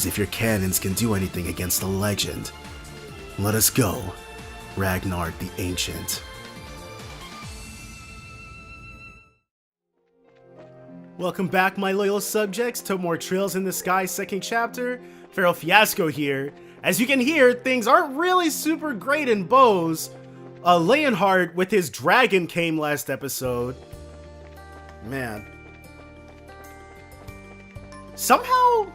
as if your cannons can do anything against the legend. Let us go, Ragnard the Ancient. Welcome back, my loyal subjects, to more Trails in the Sky second chapter. Feral Fiasco here. As you can hear, things aren't really super great in Bose. Leonhard with his dragon came last episode. Man. Somehow,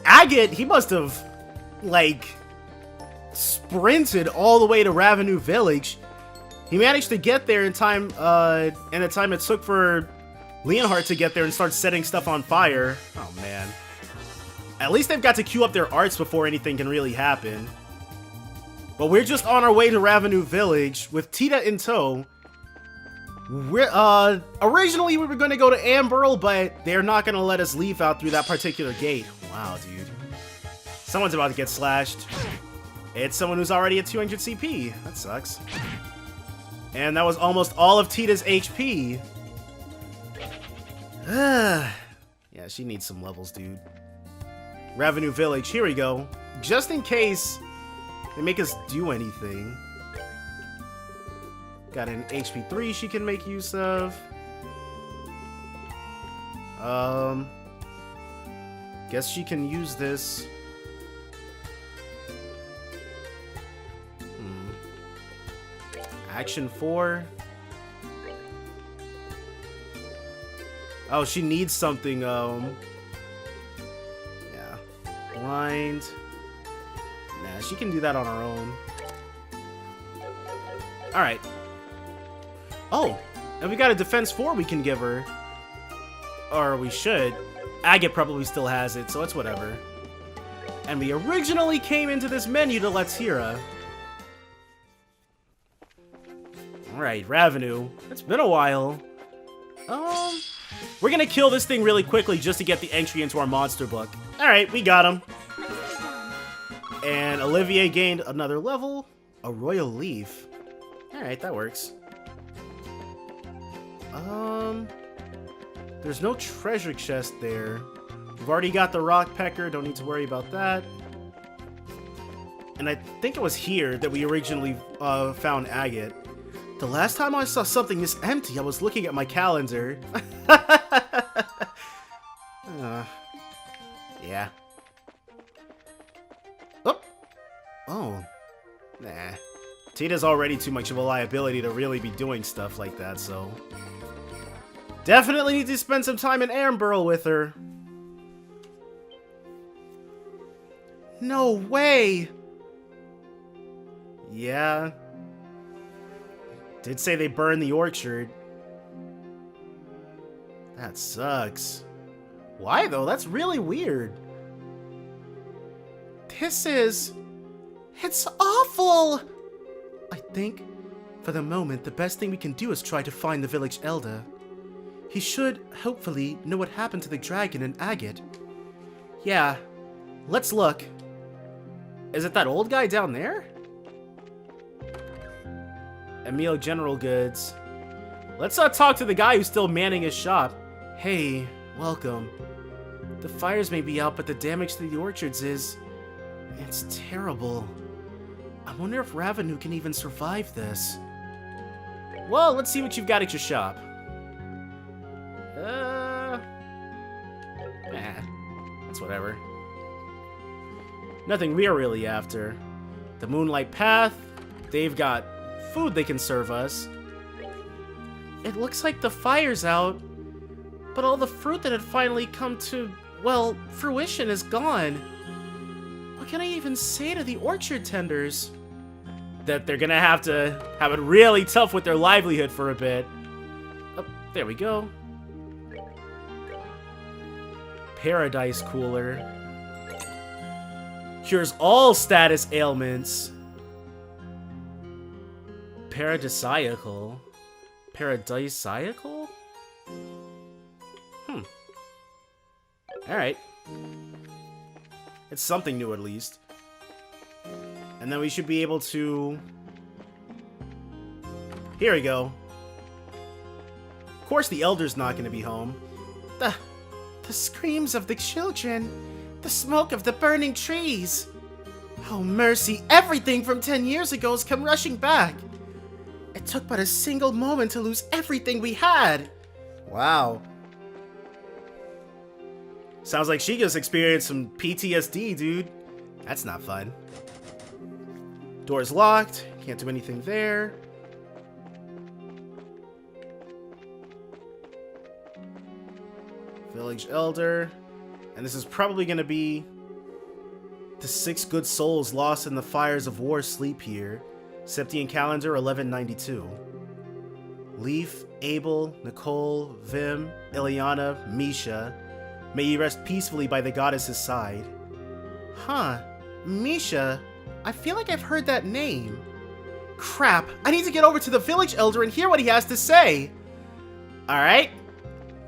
Agate, he must have, like, sprinted all the way to Ravenou Village. He managed to get there in time, in the time it took for Leonhard to get there and start setting stuff on fire. Oh, man. At least they've got to queue up their arts before anything can really happen. But we're just on our way to Ravenou Village with Tita in tow. Originally we were going to go to Amberl, but they're not going to let us leave out through that particular gate. Wow, dude. Someone's about to get slashed. It's someone who's already at 200 CP. That sucks. And that was almost all of Tita's HP. Yeah, she needs some levels, dude. Ravenou Village, here we go. Just in case they make us do anything. Got an HP 3 she can make use of. Guess she can use this. Action 4. Oh, she needs something, yeah. Blind. Nah, she can do that on her own. Alright. Oh, and we got a defense 4 we can give her. Or we should. Agate probably still has it, so it's whatever. And we originally came into this menu to Letira. Alright, Ravenou. It's been a while. We're gonna kill this thing really quickly just to get the entry into our monster book. Alright, we got him. And Olivier gained another level. A royal leaf. Alright, that works. There's no treasure chest there. We've already got the rock pecker, don't need to worry about that. And I think it was here that we originally found Agate. The last time I saw something this empty, I was looking at my calendar. Yeah. Oh. Nah. Tita's already too much of a liability to really be doing stuff like that, so... Definitely need to spend some time in Amberl with her. No way! Yeah. Did say they burned the orchard. That sucks. Why, though? That's really weird. It's awful! I think, for the moment, the best thing we can do is try to find the village elder. He should, hopefully, know what happened to the dragon and Agate. Yeah, let's look. Is it that old guy down there? Emil General Goods. Let's talk to the guy who's still manning his shop. Hey, welcome. The fires may be out, but the damage to the orchards is... It's terrible. I wonder if Ravenou can even survive this. Well, let's see what you've got at your shop. That's whatever. Nothing we're really after. The Moonlight Path, they've got food they can serve us. It looks like the fire's out, but all the fruit that had finally come to, well, fruition is gone. What can I even say to the orchard tenders? That they're gonna have to have it really tough with their livelihood for a bit. Oh, there we go. Paradise Cooler. Cures all status ailments. Paradisiacal. Paradisiacal? Alright. It's something new at least. And then we should be able to... Here we go. course the Elder's not going to be home. The screams of the children. The smoke of the burning trees! Oh mercy, everything from 10 years ago has come rushing back! It took but a single moment to lose everything we had! Wow. Sounds like she just experienced some PTSD, dude. That's not fun. Door's locked. Can't do anything there. Village Elder. And this is probably going to be the 6 good souls lost in the fires of war sleep here. Septian calendar 1192. Leaf, Abel, Nicole, Vim, Ileana, Misha. May ye rest peacefully by the goddess's side. Huh. Misha. I feel like I've heard that name. Crap. I need to get over to the village elder and hear what he has to say. Alright.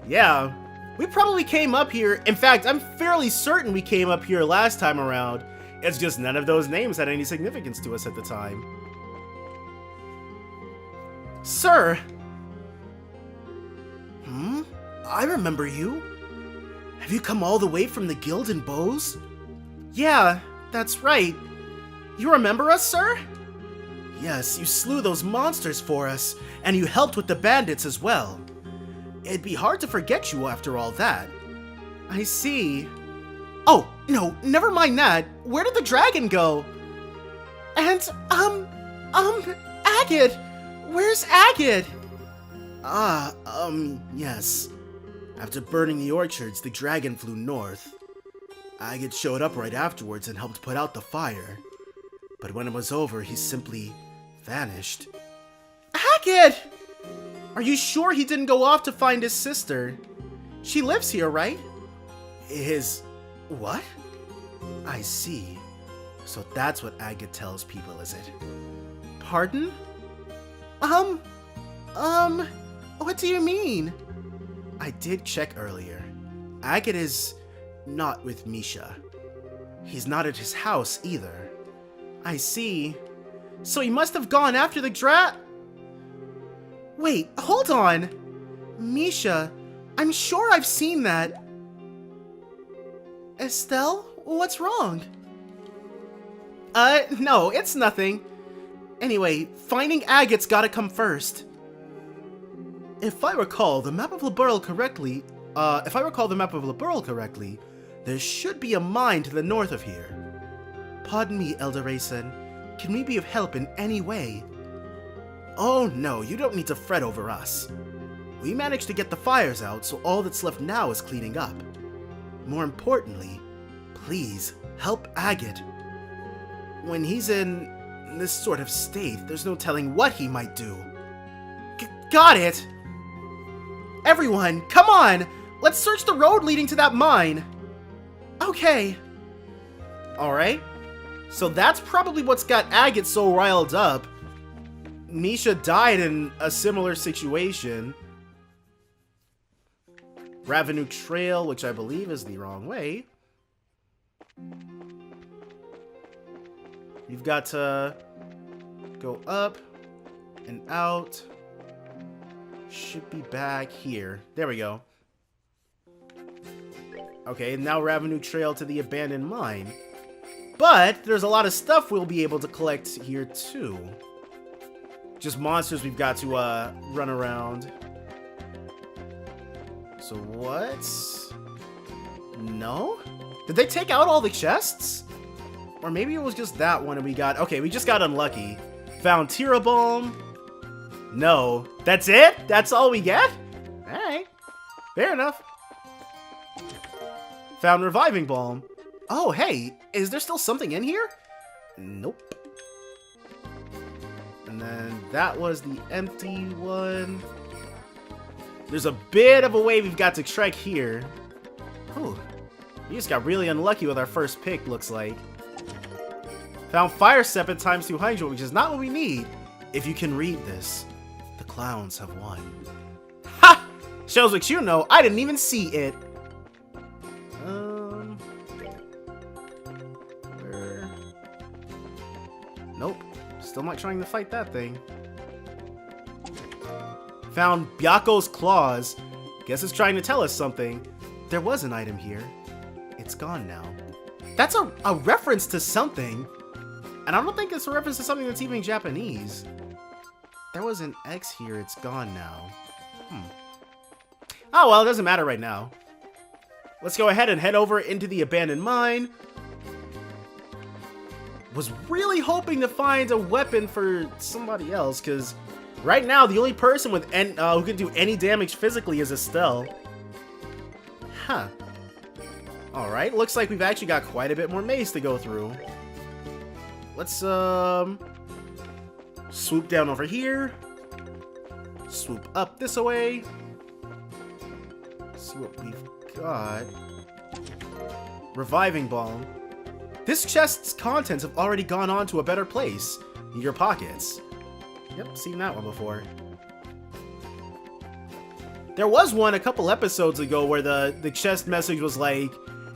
Yeah. We probably came up here. In fact, I'm fairly certain we came up here last time around. It's just none of those names had any significance to us at the time. Sir. I remember you. Have you come all the way from the guild in Bows? Yeah, that's right. You remember us, sir? Yes, you slew those monsters for us, and you helped with the bandits as well. It'd be hard to forget you after all that. I see. Oh, no, never mind that. Where did the dragon go? And, Agate! Where's Agate? Yes. After burning the orchards, the dragon flew north. Agate showed up right afterwards and helped put out the fire. But when it was over, he simply vanished. Agate! Are you sure he didn't go off to find his sister? She lives here, right? His... what? I see. So that's what Agate tells people, is it? Pardon? What do you mean? I did check earlier. Agate is not with Misha. He's not at his house either. I see. So he must have gone after the Wait, hold on! Misha, I'm sure I've seen that. Estelle, what's wrong? No, it's nothing. Anyway, finding Agate's gotta come first. If I recall the map of Liberl correctly, there should be a mine to the north of here. Pardon me, Elder Rayson. Can we be of help in any way? Oh no, you don't need to fret over us. We managed to get the fires out, so all that's left now is cleaning up. More importantly, please help Agate. When he's in this sort of state, there's no telling what he might do. Got it! Everyone, come on! Let's search the road leading to that mine! Okay. Alright. So that's probably what's got Agate so riled up. Misha died in a similar situation. Ragnard Trail, which I believe is the wrong way. You've got to go up and out. Should be back here. There we go. Okay, now Ragnard Trail to the abandoned mine. But there's a lot of stuff we'll be able to collect here too. Just monsters we've got to run around. So what? No? Did they take out all the chests? Or maybe it was just that one and we got... Okay, we just got unlucky. Found Tira Balm. No. That's it? That's all we get? Alright. Fair enough. Found Reviving Balm. Oh, hey. Is there still something in here? Nope. And then that was the empty one. There's a bit of a way we've got to trek here. Oh, we just got really unlucky with our first pick, looks like. Found Fire Sepet times 200, which is not what we need. If you can read this, the clowns have won. Ha! Shows what you know. I didn't even see it. Where? Nope. Still not trying to fight that thing. Found Byako's claws. Guess it's trying to tell us something. There was an item here. It's gone now. That's a reference to something. And I don't think it's a reference to something that's even Japanese. There was an X here. It's gone now. Oh, well, it doesn't matter right now. Let's go ahead and head over into the abandoned mine. Was really hoping to find a weapon for somebody else, because right now the only person with who can do any damage physically is Estelle. Huh. Alright, looks like we've actually got quite a bit more maze to go through. Let's swoop down over here. Swoop up this way. See what we've got. Reviving Balm. This chest's contents have already gone on to a better place. In your pockets. Yep, seen that one before. There was one a couple episodes ago where the chest message was like,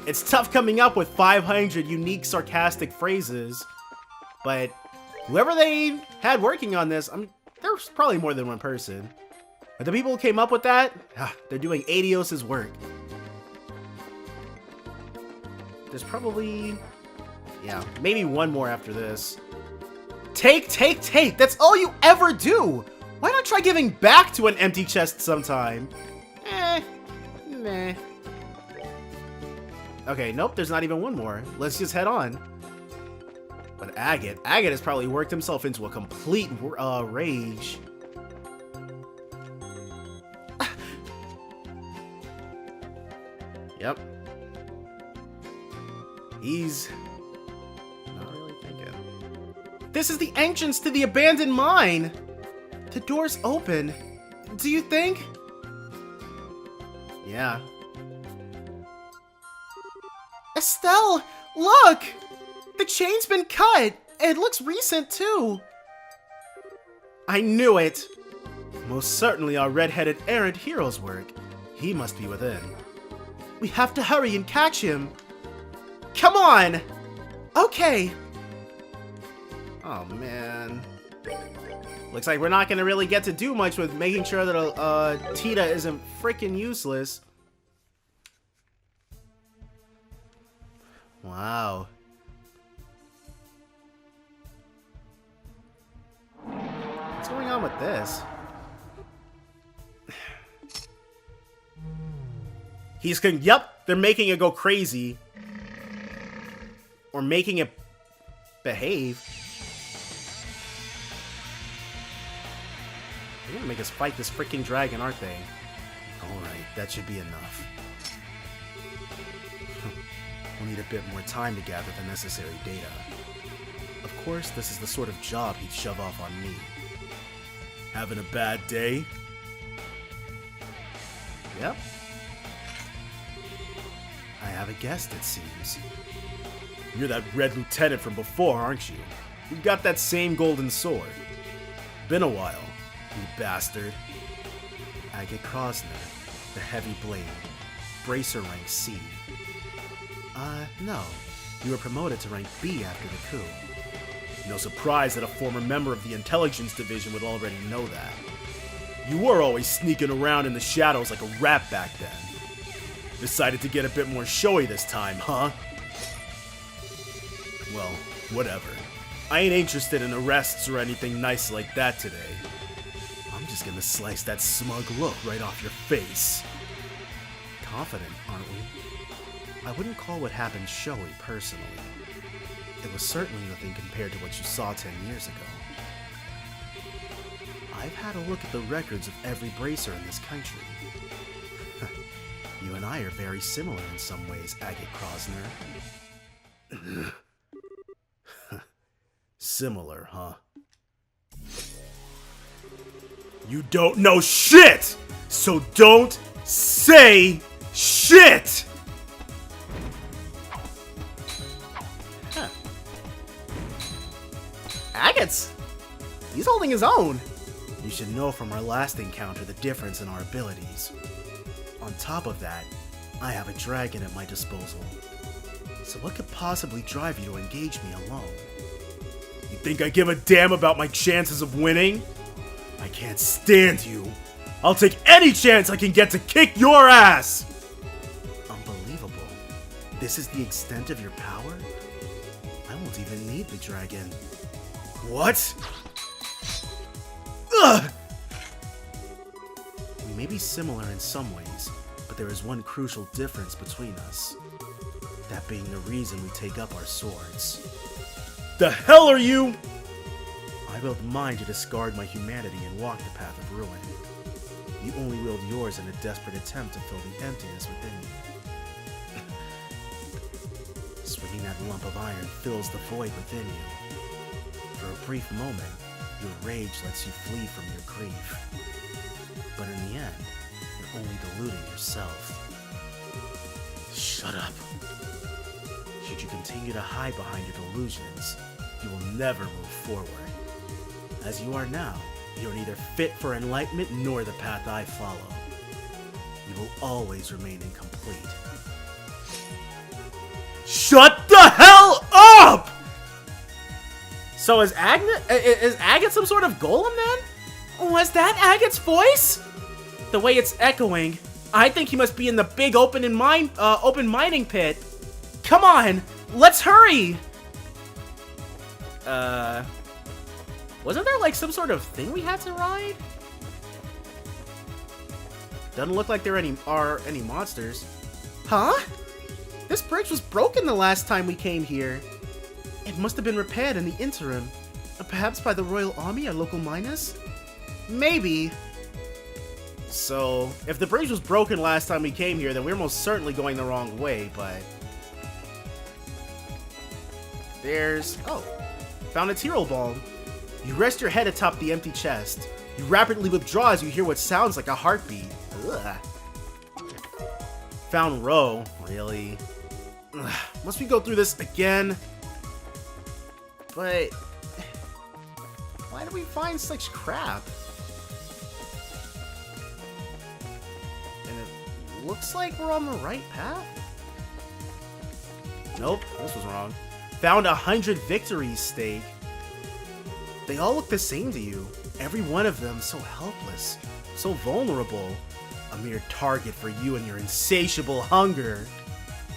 it's tough coming up with 500 unique sarcastic phrases. But whoever they had working on this, there's probably more than one person. But the people who came up with that, they're doing Adios' work. There's probably, yeah, maybe one more after this. Take! That's all you ever do! Why not try giving back to an empty chest sometime? Meh. Okay, nope, there's not even one more. Let's just head on. But Agate has probably worked himself into a complete rage. Yep. He's not really thinking. This is the entrance to the abandoned mine! The door's open. Do you think? Yeah. Estelle, look! The chain's been cut! It looks recent, too! I knew it! Most certainly our red-headed errant hero's work. He must be within. We have to hurry and catch him! Come on! Okay! Oh, man. Looks like we're not gonna really get to do much with making sure that Tita isn't freaking useless. Wow. What's going on with this? Yep, they're making it go crazy. Or making it behave. They're gonna make us fight this freaking dragon, aren't they? Alright, that should be enough. We'll need a bit more time to gather the necessary data. Of course, this is the sort of job he'd shove off on me. Having a bad day? Yep. I have a guest, it seems. You're that red lieutenant from before, aren't you? You got that same golden sword. Been a while, you bastard. Agate Krosner, the heavy blade, bracer rank C. No. You were promoted to rank B after the coup. No surprise that a former member of the intelligence division would already know that. You were always sneaking around in the shadows like a rat back then. Decided to get a bit more showy this time, huh? Well, whatever. I ain't interested in arrests or anything nice like that today. I'm just gonna slice that smug look right off your face. Confident, aren't we? I wouldn't call what happened showy, personally. It was certainly nothing compared to what you saw 10 years ago. I've had a look at the records of every bracer in this country. You and I are very similar in some ways, Agate Krosner. Similar, huh? You don't know shit! So don't say shit! Huh. Agate's! He's holding his own! You should know from our last encounter the difference in our abilities. On top of that, I have a dragon at my disposal. So what could possibly drive you to engage me alone? You think I give a damn about my chances of winning? I can't stand you. I'll take any chance I can get to kick your ass! Unbelievable. This is the extent of your power? I won't even need the dragon. What? Ugh! We may be similar in some ways, but there is one crucial difference between us. That being the reason we take up our swords. The hell are you? I wield mine to discard my humanity and walk the path of ruin. You only wield yours in a desperate attempt to fill the emptiness within you. Swinging that lump of iron fills the void within you. For a brief moment, your rage lets you flee from your grief. But in the end, you're only deluding yourself. Shut up. Should you continue to hide behind your delusions, you will never move forward. As you are now, you are neither fit for enlightenment nor the path I follow. You will always remain incomplete. Shut the hell up! So is Agate some sort of golem then? Was that Agate's voice? The way it's echoing, I think he must be in the big open mining pit. Come on, let's hurry! Wasn't there like some sort of thing we had to ride? Doesn't look like there are any monsters. Huh? This bridge was broken the last time we came here. It must have been repaired in the interim. Perhaps by the Royal Army or local miners? Maybe. So, if the bridge was broken last time we came here, then we're most certainly going the wrong way, but... There's... Oh. Found a Tyrol Balm. You rest your head atop the empty chest. You rapidly withdraw as you hear what sounds like a heartbeat. Ugh. Found Roe. Really? Ugh. Must we go through this again? But... Why do we find such crap? And it looks like we're on the right path? Nope, this was wrong. Found 100 victories stake. They all look the same to you. Every one of them so helpless, so vulnerable. A mere target for you and your insatiable hunger.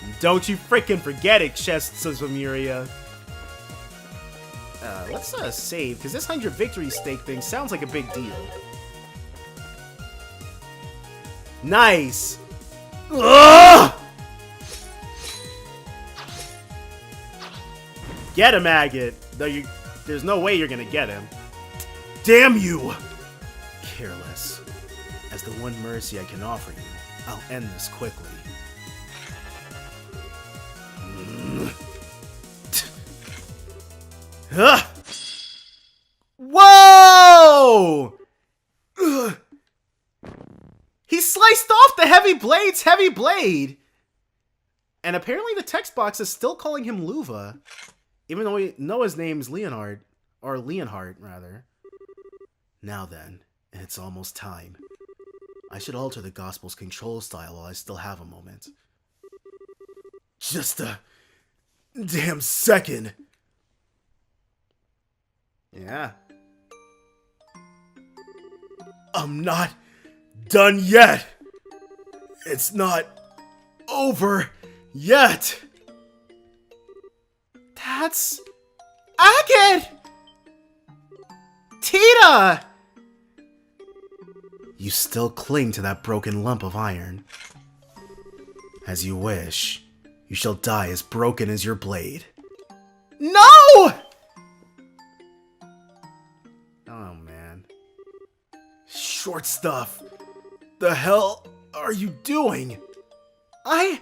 And don't you frickin' forget it, chests of Zemuria. Let's save, because this 100 victory stake thing sounds like a big deal. Nice! Ugh! Get him, Agate! Though there's no way you're gonna get him. Damn you! Careless. As the one mercy I can offer you, I'll end this quickly. Whoa! Ugh. He sliced off the heavy blade's heavy blade! And apparently the text box is still calling him Luva. Even though we know his name's Leonhard. Or Leonhard, rather. Now then, it's almost time. I should alter the Gospel's control style while I still have a moment. Just a damn second. Yeah. I'm not done yet. It's not over yet. That's Agate! Tita! You still cling to that broken lump of iron. As you wish, you shall die as broken as your blade. No! Oh, man. Short stuff. The hell are you doing? I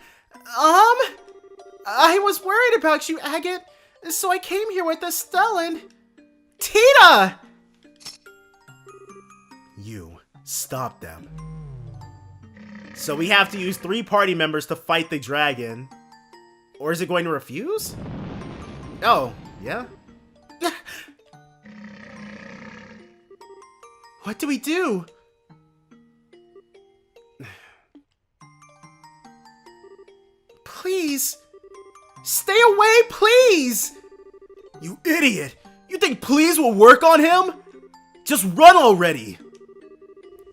was worried about you, Agate, so I came here with Estelle and... Tita! You, stop them. So we have to use 3 party members to fight the dragon. Or is it going to refuse? Oh, yeah? What do we do? Please! Stay away, please! You idiot! You think please will work on him? Just run already!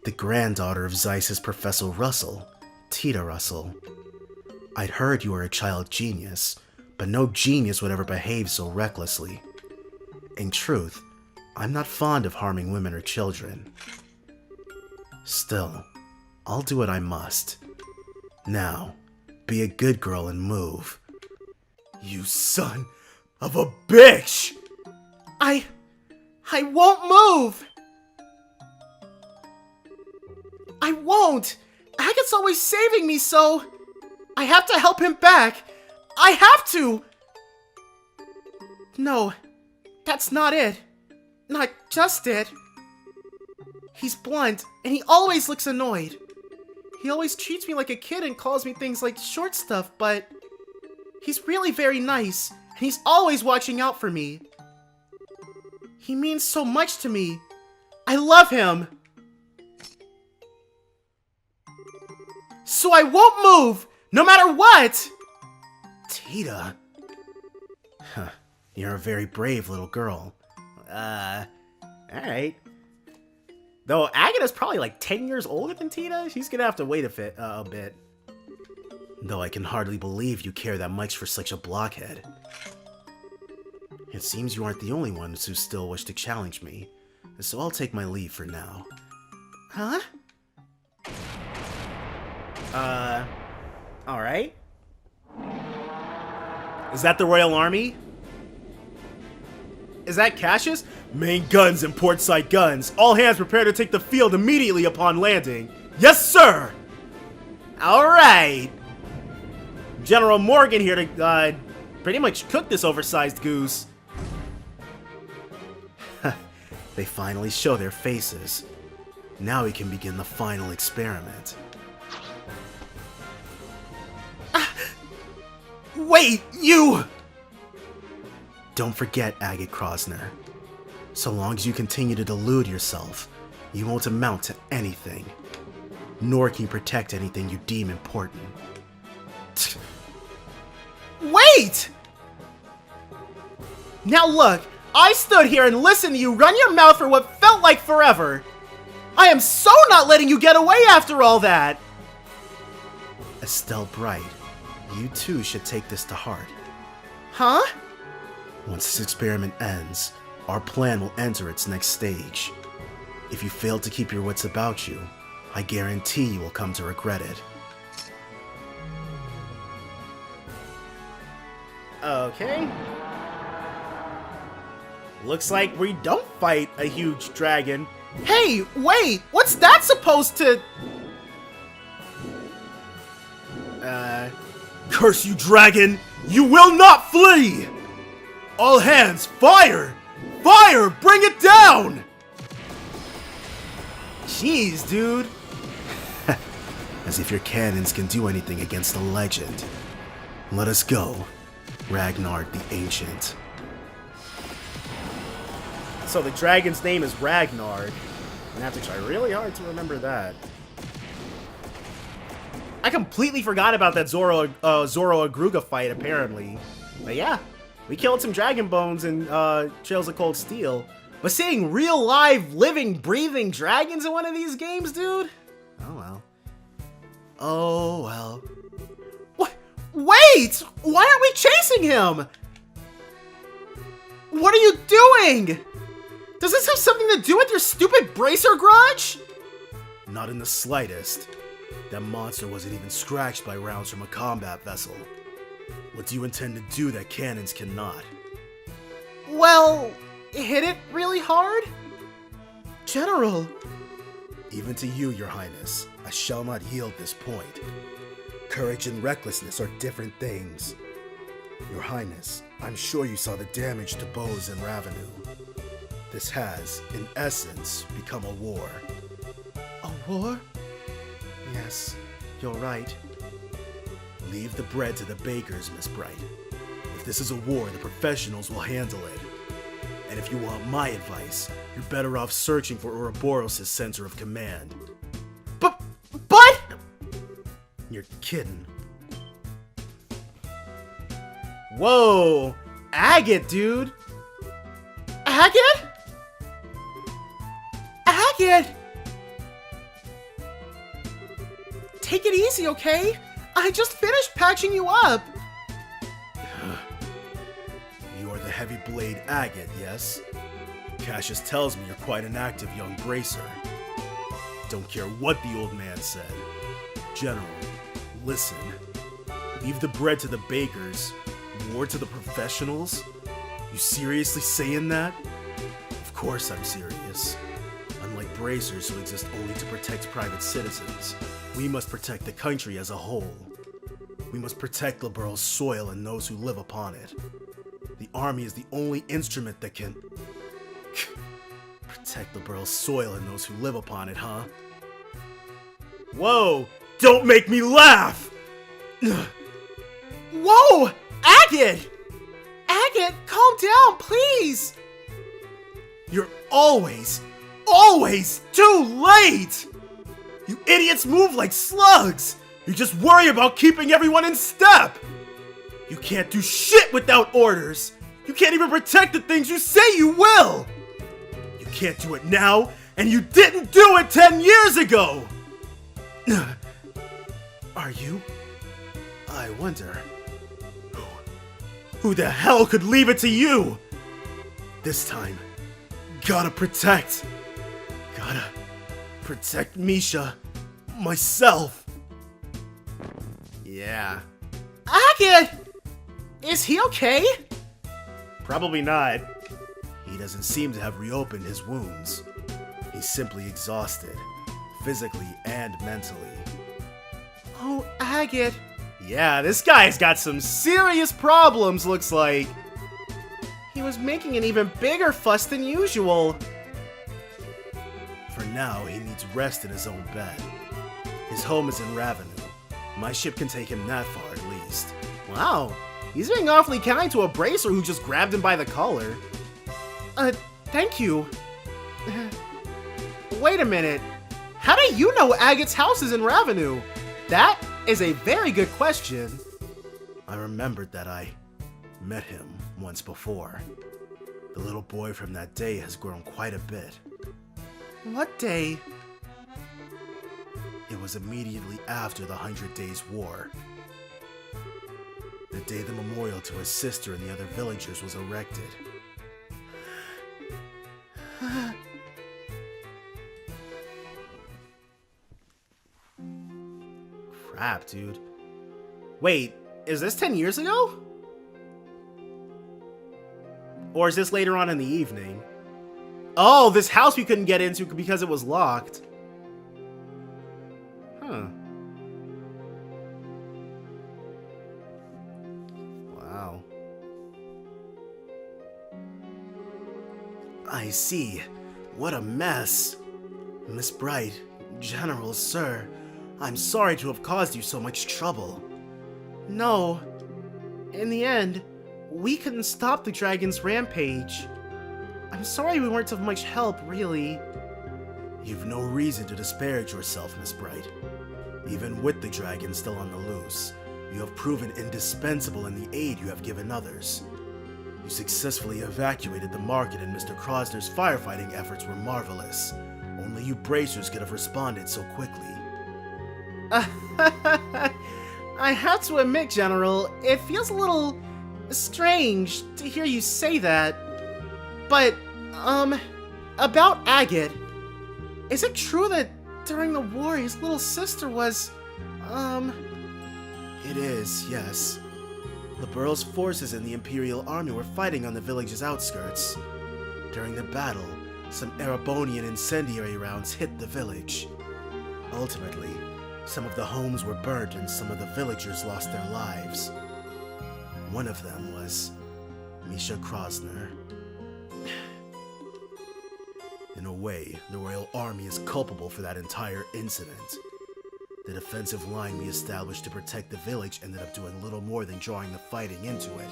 The granddaughter of Zeiss's Professor Russell, Tita Russell. I'd heard you were a child genius, but no genius would ever behave so recklessly. In truth, I'm not fond of harming women or children. Still, I'll do what I must. Now, be a good girl and move. You son of a bitch! I won't move! I won't! Agate's always saving me, so I have to help him back. I have to! No, that's not it. Not just it. He's blunt, and he always looks annoyed. He always treats me like a kid and calls me things like short stuff, but he's really very nice, and he's always watching out for me. He means so much to me. I love him. So I won't move, no matter what! Tita. Huh, you're a very brave little girl. Alright. Though Agata's probably like 10 years older than Tita, she's gonna have to wait a bit. Though I can hardly believe you care that much for such a blockhead. It seems you aren't the only ones who still wish to challenge me, so I'll take my leave for now. Huh? Alright. Is that the Royal Army? Is that Cassius? Main guns and portside guns. All hands prepare to take the field immediately upon landing. Yes, sir! Alright. General Morgan here to, pretty much cook this oversized goose. They finally show their faces. Now we can begin the final experiment. Wait, you! Don't forget, Agate Krosner. So long as you continue to delude yourself, you won't amount to anything. Nor can you protect anything you deem important. Wait! Now look, I stood here and listened to you run your mouth for what felt like forever. I am so not letting you get away after all that! Estelle Bright, you too should take this to heart. Huh? Once this experiment ends, our plan will enter its next stage. If you fail to keep your wits about you, I guarantee you will come to regret it. Okay. Looks like we don't fight a huge dragon. Hey, wait! What's that supposed to... Curse you, dragon! You will not flee! All hands, fire! Fire! Bring it down! Jeez, dude. As if your cannons can do anything against a legend. Let us go, Ragnard the Ancient. So the dragon's name is Ragnard. I'm gonna have to try really hard to remember that. I completely forgot about that Zoro Agruga fight, apparently. But yeah, we killed some dragon bones in Trails of Cold Steel. But seeing real, live, living, breathing dragons in one of these games, dude? Oh well. Oh well. What? Wait! Why aren't we chasing him? What are you doing? Does this have something to do with your stupid bracer grudge? Not in the slightest. That monster wasn't even scratched by rounds from a combat vessel. What do you intend to do that cannons cannot? Well, hit it really hard? General! Even to you, Your Highness, I shall not yield this point. Courage and recklessness are different things. Your Highness, I'm sure you saw the damage to Bose and Ravenu. This has, in essence, become a war. A war? Yes, you're right. Leave the bread to the bakers, Miss Bright. If this is a war, the professionals will handle it. And if you want my advice, you're better off searching for Ouroboros' center of command. But... You're kidding. Whoa! Agate, dude! Agate? Agate! Take it easy, okay? I just finished patching you up! You are the heavy blade Agate, yes? Cassius tells me you're quite an active young bracer. Don't care what the old man said. General, listen. Leave the bread to the bakers, more to the professionals? You seriously saying that? Of course I'm serious. Unlike bracers who exist only to protect private citizens, we must protect the country as a whole. We must protect Liberl's soil and those who live upon it. The army is the only instrument that can protect Liberl's soil and those who live upon it, huh? Whoa! Don't make me laugh! Whoa! Agate! Agate, calm down, please! You're always too late! You idiots move like slugs! You just worry about keeping everyone in step! You can't do shit without orders! You can't even protect the things you say you will! You can't do it now, and you didn't do it 10 years ago! Are you? I wonder. Who the hell could leave it to you? This time, gotta protect Misha, myself. Yeah. Agate! Is he okay? Probably not. He doesn't seem to have reopened his wounds. He's simply exhausted, physically and mentally. Oh, Agate. Yeah, this guy's got some serious problems, looks like. He was making an even bigger fuss than usual. For now, he needs rest in his own bed. His home is in Ragnard. My ship can take him that far at least. Wow, he's being awfully kind to a bracer who just grabbed him by the collar. Thank you. Wait a minute. How do you know Agate's house is in Ravenue? That is a very good question. I remembered that I met him once before. The little boy from that day has grown quite a bit. What day? It was immediately after the 100 Days War. The day the memorial to his sister and the other villagers was erected. Crap, dude. Wait, is this 10 years ago? Or is this later on in the evening? Oh, this house we couldn't get into because it was locked. Huh. Wow. I see. What a mess. Miss Bright, General, sir, I'm sorry to have caused you so much trouble. No. In the end, we couldn't stop the dragon's rampage. I'm sorry we weren't of much help, really. You've no reason to disparage yourself, Miss Bright. Even with the dragon still on the loose, you have proven indispensable in the aid you have given others. You successfully evacuated the market and Mr. Krosner's firefighting efforts were marvelous. Only you bracers could have responded so quickly. I have to admit, General, it feels a little strange to hear you say that. But, about Agate, is it true that during the war his little sister was, It is, yes. Liberl's forces and the Imperial Army were fighting on the village's outskirts. During the battle, some Erebonian incendiary rounds hit the village. Ultimately, some of the homes were burnt and some of the villagers lost their lives. One of them was Misha Krosner. In a way, the Royal Army is culpable for that entire incident. The defensive line we established to protect the village ended up doing little more than drawing the fighting into it.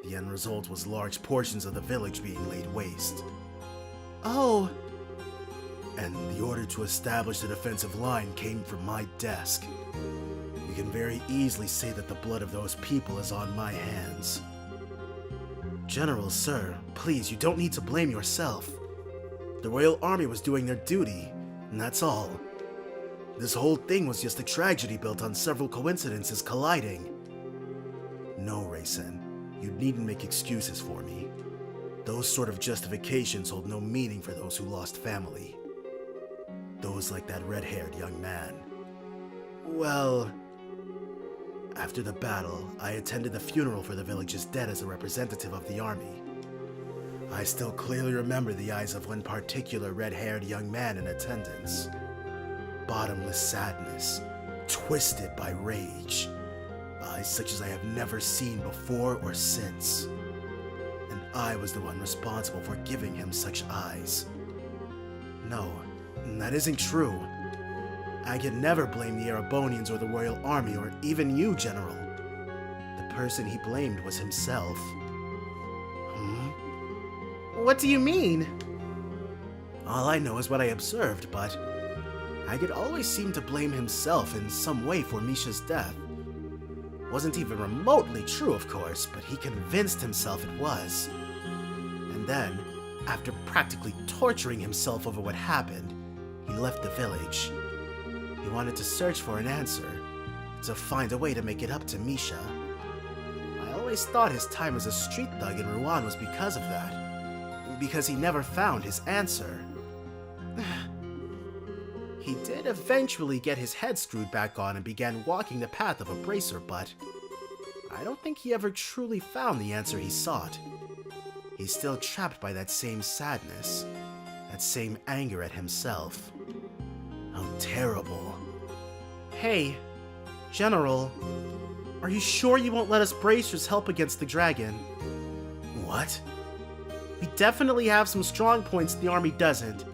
The end result was large portions of the village being laid waste. oh, And the order to establish the defensive line came from my desk. You can very easily say that the blood of those people is on my hands. General, sir, please, you don't need to blame yourself. The Royal Army was doing their duty, and that's all. This whole thing was just a tragedy built on several coincidences colliding. No, Raysen, you needn't make excuses for me. Those sort of justifications hold no meaning for those who lost family. Those like that red-haired young man. Well, after the battle, I attended the funeral for the village's dead as a representative of the army. I still clearly remember the eyes of one particular red-haired young man in attendance. Bottomless sadness, twisted by rage. Eyes such as I have never seen before or since. And I was the one responsible for giving him such eyes. No, that isn't true. Agate never blamed the Erebonians or the Royal Army or even you, General. The person he blamed was himself. What do you mean? All I know is what I observed, but Agate always seemed to blame himself in some way for Misha's death. Wasn't even remotely true, of course, but he convinced himself it was. And then, after practically torturing himself over what happened, he left the village. He wanted to search for an answer, to find a way to make it up to Misha. I always thought his time as a street thug in Rouen was because of that. Because he never found his answer. He did eventually get his head screwed back on and began walking the path of a bracer, but I don't think he ever truly found the answer he sought. He's still trapped by that same sadness, that same anger at himself. How terrible. Hey, General, are you sure you won't let us bracers help against the dragon? What? We definitely have some strong points the army doesn't.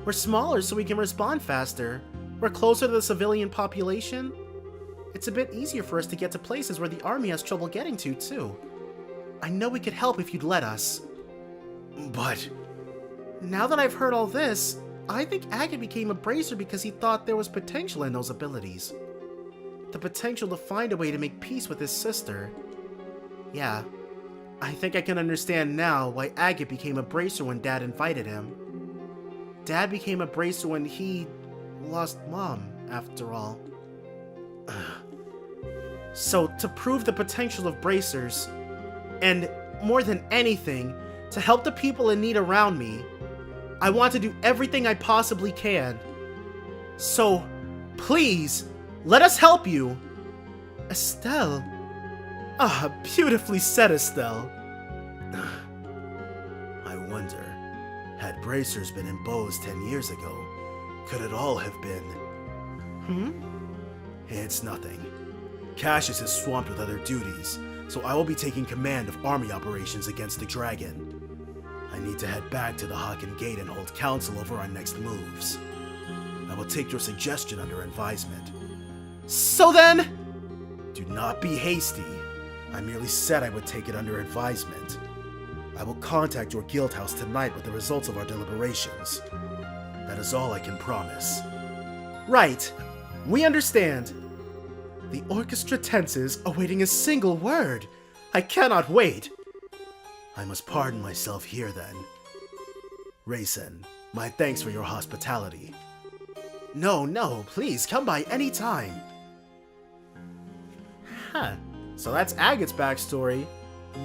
We're smaller so we can respond faster. We're closer to the civilian population. It's a bit easier for us to get to places where the army has trouble getting to, too. I know we could help if you'd let us. But now that I've heard all this, I think Agate became a bracer because he thought there was potential in those abilities. The potential to find a way to make peace with his sister. Yeah, I think I can understand now why Agate became a bracer when Dad invited him. Dad became a bracer when he lost Mom, after all. So, to prove the potential of bracers, and more than anything, to help the people in need around me, I want to do everything I possibly can. So, please, let us help you. Estelle. Ah, beautifully said, Estelle. I wonder, had bracers been in Bose 10 years ago, could it all have been? It's nothing. Cassius is swamped with other duties, so I will be taking command of army operations against the dragon. I need to head back to the Haken Gate and hold council over our next moves. I will take your suggestion under advisement. So then... Do not be hasty. I merely said I would take it under advisement. I will contact your guild house tonight with the results of our deliberations. That is all I can promise. Right. We understand. The orchestra tenses, awaiting a single word. I cannot wait. I must pardon myself here, then. Raysen, my thanks for your hospitality. No, please, come by any time. Huh. So that's Agate's backstory.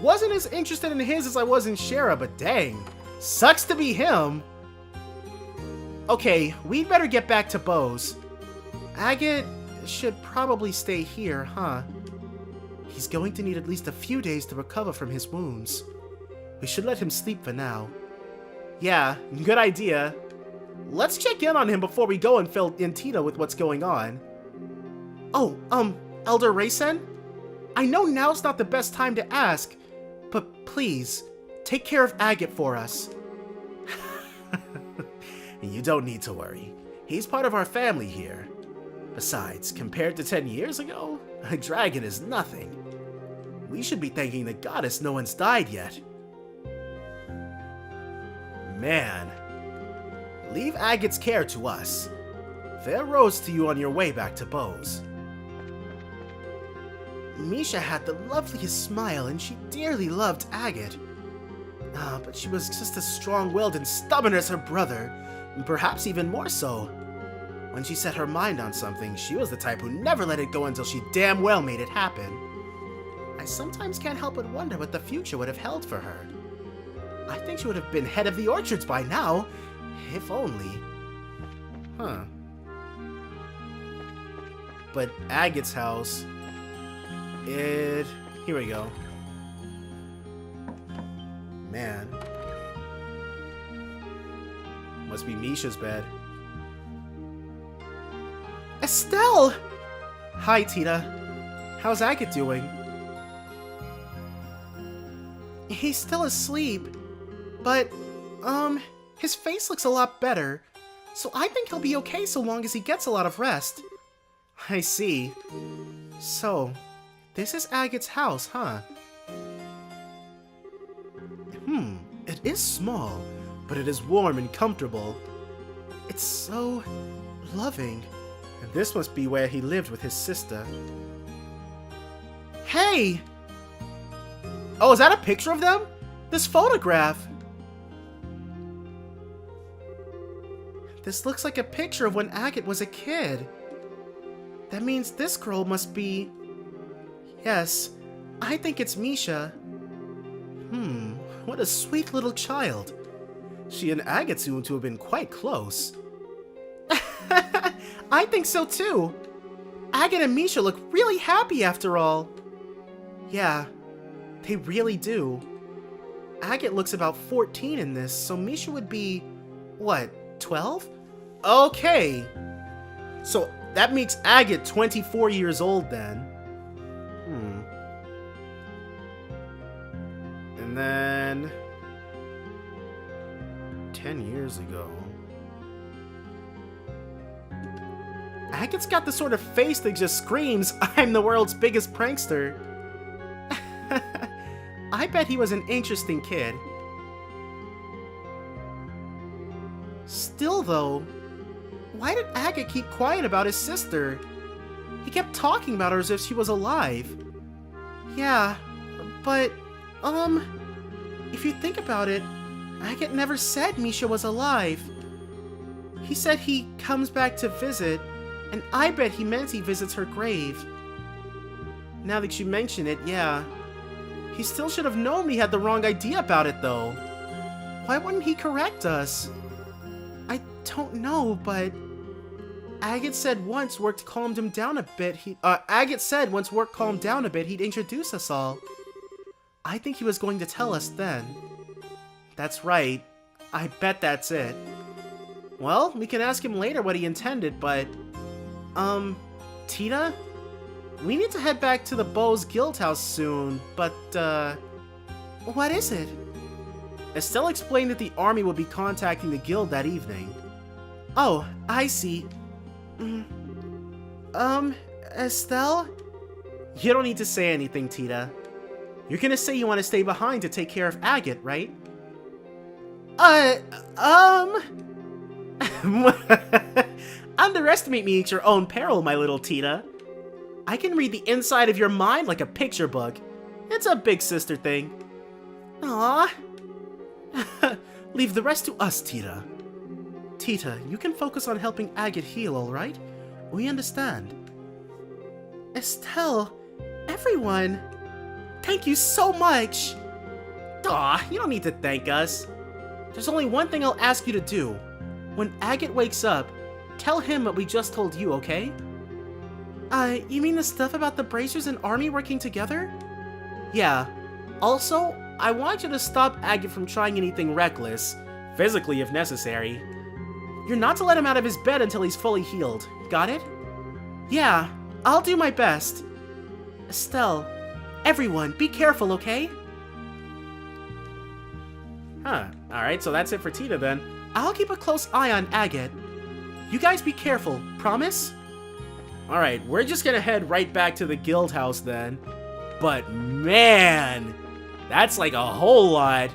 Wasn't as interested in his as I was in Shara, but dang. Sucks to be him. Okay, we'd better get back to Bose. Agate should probably stay here, huh? He's going to need at least a few days to recover from his wounds. We should let him sleep for now. Yeah, good idea. Let's check in on him before we go and fill in Tina with what's going on. Oh, Elder Raysen? I know now's not the best time to ask, but please, take care of Agate for us. You don't need to worry. He's part of our family here. Besides, compared to 10 years ago, a dragon is nothing. We should be thanking the goddess no one's died yet. Man. Leave Agate's care to us. Fair roads to you on your way back to Bose. Misha had the loveliest smile and she dearly loved Agate. But she was just as strong-willed and stubborn as her brother, and perhaps even more so. When she set her mind on something, she was the type who never let it go until she damn well made it happen. I sometimes can't help but wonder what the future would have held for her. I think she would have been head of the orchards by now, if only. Huh. But Agate's house... Here we go. Man. Must be Misha's bed. Estelle! Hi, Tita. How's Agate doing? He's still asleep, but, his face looks a lot better, so I think he'll be okay so long as he gets a lot of rest. I see. So, this is Agate's house, huh? It is small, but it is warm and comfortable. It's so loving. And this must be where he lived with his sister. Hey! Oh, is that a picture of them? This photograph! This looks like a picture of when Agate was a kid. That means this girl must be... Yes, I think it's Misha. What a sweet little child. She and Agate seem to have been quite close. I think so too. Agate and Misha look really happy after all. Yeah, they really do. Agate looks about 14 in this, so Misha would be, what, 12? Okay. So that makes Agate 24 years old then. And then... 10 years ago... Agate's got the sort of face that just screams, I'm the world's biggest prankster. I bet he was an interesting kid. Still though, why did Agate keep quiet about his sister? He kept talking about her as if she was alive. Yeah, but, if you think about it, Agate never said Misha was alive. He said he comes back to visit, and I bet he meant he visits her grave. Now that you mention it, yeah. He still should have known we had the wrong idea about it, though. Why wouldn't he correct us? I don't know, but... Agate said once work calmed him down a bit, Agate said once work calmed down a bit, he'd introduce us all. I think he was going to tell us then. That's right. I bet that's it. Well, we can ask him later what he intended, but... Tita? We need to head back to the Beau's guild house soon, but, what is it? Estelle explained that the army will be contacting the guild that evening. Oh, I see. Estelle? You don't need to say anything, Tita. You're gonna say you want to stay behind to take care of Agate, right? Underestimate me at your own peril, my little Tita. I can read the inside of your mind like a picture book. It's a big sister thing. Aww. Leave the rest to us, Tita. Tita, you can focus on helping Agate heal, alright? We understand. Estelle, everyone, thank you so much. Aw, you don't need to thank us. There's only one thing I'll ask you to do. When Agate wakes up, tell him what we just told you, okay? You mean the stuff about the bracers and army working together? Yeah. Also, I want you to stop Agate from trying anything reckless, physically if necessary. You're not to let him out of his bed until he's fully healed. Got it? Yeah, I'll do my best. Estelle, everyone, be careful, okay? Huh, alright, so that's it for Tita then. I'll keep a close eye on Agate. You guys be careful, promise? Alright, we're just gonna head right back to the guild house then. But man, that's like a whole lot.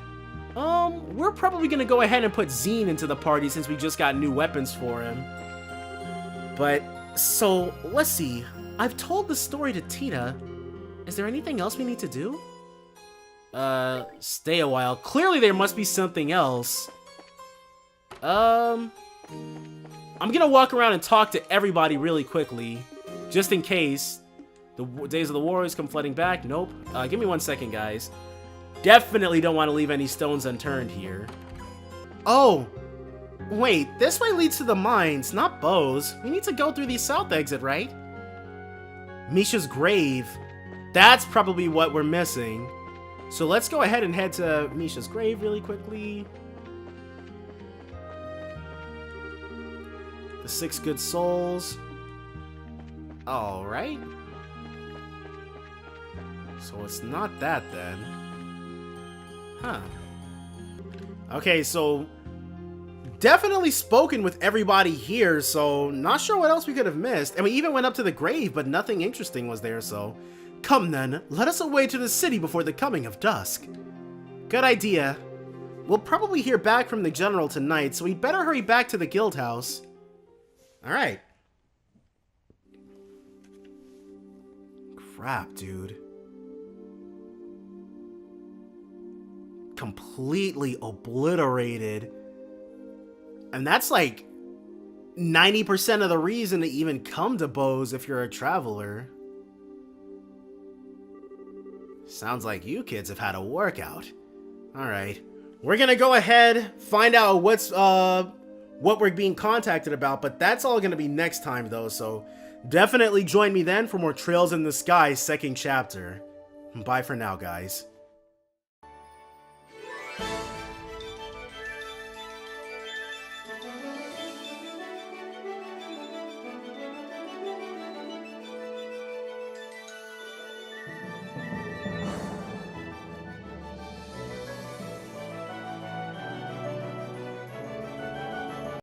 We're probably gonna go ahead and put Zine into the party since we just got new weapons for him. But, so, let's see. I've told the story to Tita. Is there anything else we need to do? Stay a while. Clearly there must be something else. I'm gonna walk around and talk to everybody really quickly, just in case the days of the warriors come flooding back. Nope. Give me 1 second, guys. Definitely don't want to leave any stones unturned here. Oh, wait, this way leads to the mines, not Bo's. We need to go through the south exit, right? Misha's grave. That's probably what we're missing. So let's go ahead and head to Misha's grave really quickly. The 6 good souls. Alright. So it's not that then. Huh. Okay, so definitely spoken with everybody here, so not sure what else we could have missed. And we even went up to the grave, but nothing interesting was there, so... Come then, let us away to the city before the coming of dusk. Good idea. We'll probably hear back from the general tonight, so we'd better hurry back to the guild house. Alright. Crap, dude. Completely obliterated. And that's like 90% of the reason to even come to Bo's if you're a traveler. Sounds like you kids have had a workout. Alright. We're gonna go ahead, find out what we're being contacted about, but that's all gonna be next time though, so definitely join me then for more Trails in the Sky 2nd chapter. Bye for now, guys.